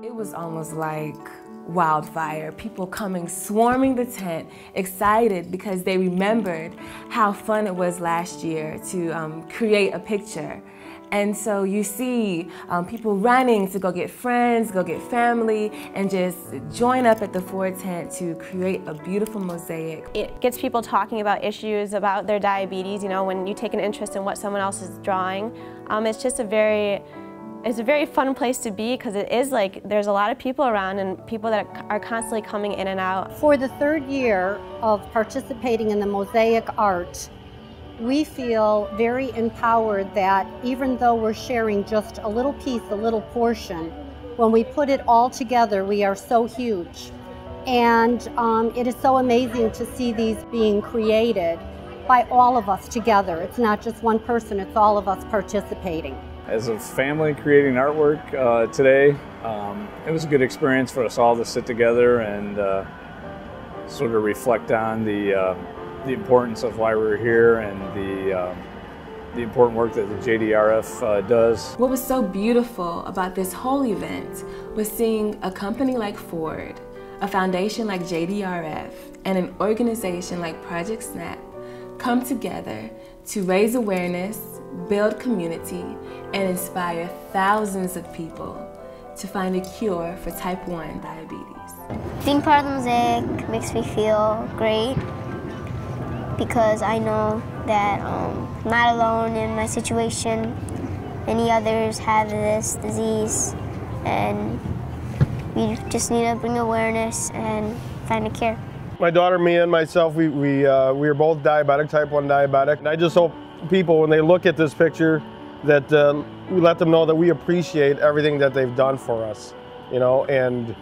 It was almost like wildfire, people coming, swarming the tent, excited because they remembered how fun it was last year to create a picture. And so you see people running to go get friends, go get family, and just join up at the Ford tent to create a beautiful mosaic. It gets people talking about issues, about their diabetes. You know, when you take an interest in what someone else is drawing, it's just a very fun place to be, because it is like there's a lot of people around and people that are constantly coming in and out. For the third year of participating in the mosaic art, we feel very empowered that even though we're sharing just a little piece, a little portion, when we put it all together, we are so huge. And it is so amazing to see these being created by all of us together. It's not just one person, it's all of us participating. As a family creating artwork today, it was a good experience for us all to sit together and sort of reflect on the importance of why we're here and the important work that the JDRF does. What was so beautiful about this whole event was seeing a company like Ford, a foundation like JDRF, and an organization like Project SNAP come together to raise awareness, build community, and inspire thousands of people to find a cure for type 1 diabetes. Being part of the mosaic makes me feel great, because I know that I'm not alone in my situation. Many others have this disease, and we just need to bring awareness and find a cure. My daughter, Mia, and myself, we are both diabetic, type 1 diabetic. And I just hope people, when they look at this picture, that we let them know that we appreciate everything that they've done for us, you know, and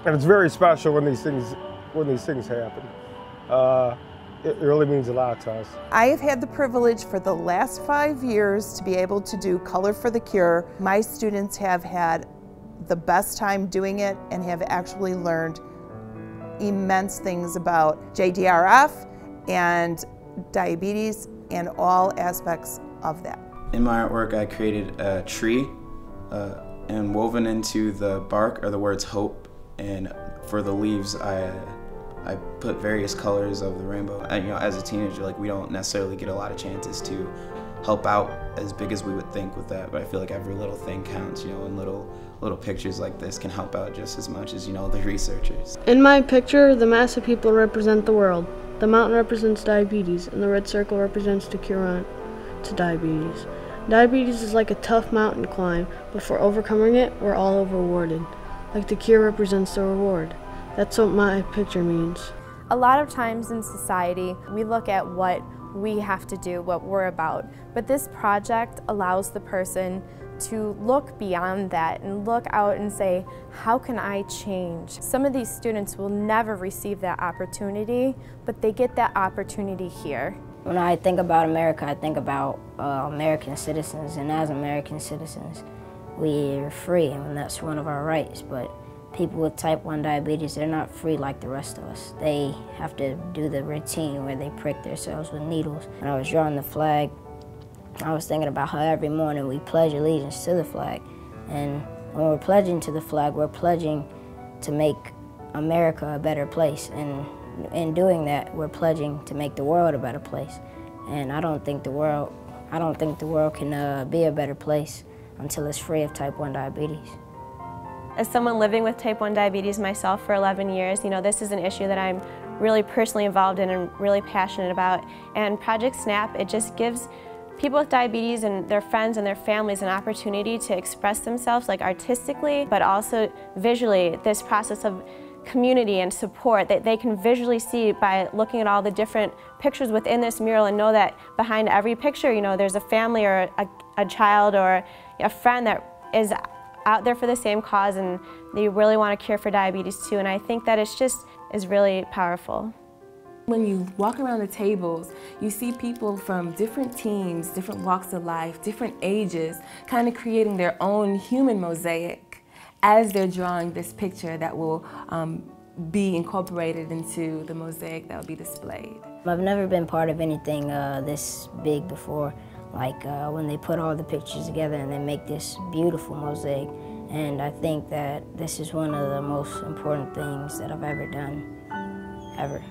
it's very special when these things happen. It really means a lot to us. I have had the privilege for the last 5 years to be able to do Color for the Cure. My students have had the best time doing it and have actually learned immense things about JDRF and diabetes and all aspects of that. In my artwork, I created a tree and woven into the bark are the words hope, and for the leaves, I put various colors of the rainbow. And, you know, as a teenager, like, we don't necessarily get a lot of chances to help out as big as we would think with that, but I feel like every little thing counts, you know, and little pictures like this can help out just as much as, you know, the researchers. In my picture, the mass of people represent the world. The mountain represents diabetes, and the red circle represents the cure to diabetes. Diabetes is like a tough mountain climb, but for overcoming it, we're all rewarded. Like the cure represents the reward. That's what my picture means. A lot of times in society, we look at what we have to do, what we're about, but this project allows the person to look beyond that and look out and say, how can I change? Some of these students will never receive that opportunity, but they get that opportunity here. When I think about America, I think about American citizens, and as American citizens, we're free, and that's one of our rights, but people with type 1 diabetes, they're not free like the rest of us. They have to do the routine where they prick themselves with needles. When I was drawing the flag, I was thinking about how every morning we pledge allegiance to the flag. And when we're pledging to the flag, we're pledging to make America a better place. And in doing that, we're pledging to make the world a better place. And I don't think the world can be a better place until it's free of type 1 diabetes. As someone living with type 1 diabetes myself for 11 years, you know, this is an issue that I'm really personally involved in and really passionate about. And Project SNAP, it just gives people with diabetes and their friends and their families an opportunity to express themselves, like artistically, but also visually. This process of community and support that they can visually see by looking at all the different pictures within this mural, and know that behind every picture, you know, there's a family or a child or a friend that is out there for the same cause, and they really want to cure for diabetes too. And I think that is really powerful. When you walk around the tables, you see people from different teams, different walks of life, different ages, kind of creating their own human mosaic as they're drawing this picture that will be incorporated into the mosaic that will be displayed. I've never been part of anything this big before, like when they put all the pictures together and they make this beautiful mosaic. And I think that this is one of the most important things that I've ever done, ever.